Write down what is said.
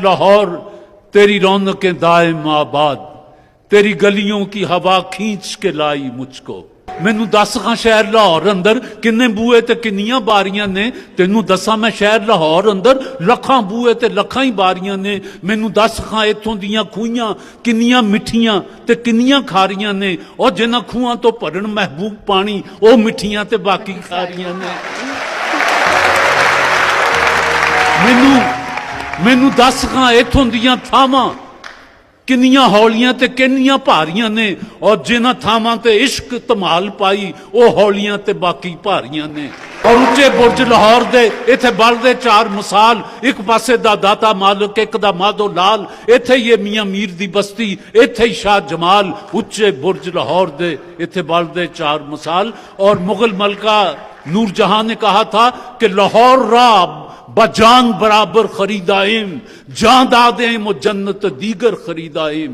लाहौर तेरी रौनकें दायम आबाद, तेरी गलियों की हवा खींच के लाई मुझको। मैनू दस खां शहर लाहौर अंदर किन्ने बूए ते किन्नियां बारियां ने, तेनू दसा मैं शहर लाहौर अंदर लखां बूए ते लखां ही बारियां ने। मैनू दस खां इत्थों दियां खूहियां किन्नियां मिठियां ते किन्नियां खारियां ने, और जिन्हां खूहां तो भरन महबूब पानी वो मिठियां ते बाकी खारियां ने। मैनू दस खां इत्थों दियां थावां किन्नियां हौलियां ते किन्नियां भारियां ने, और जिन्हां थावां ते इश्क धमाल पाई वो हौलियां ते बाकी भारियां ने। और उच्चे बुरज लाहौर दे इत्थे बलदे चार मिसाल, एक पासे दा दाता मालिक, एक दा माधो लाल, इत्थे ही मियां मीर दी बस्ती, इत्थे ही शाह जमाल। उच्चे बुरज लाहौर दे इत्थे बलदे चार मिसाल। और मुगल मलका नूरजहां ने कहा था कि लाहौर राब बजान बराबर खरीदाइम, जान दादेम जन्नत दीगर खरीदाइम।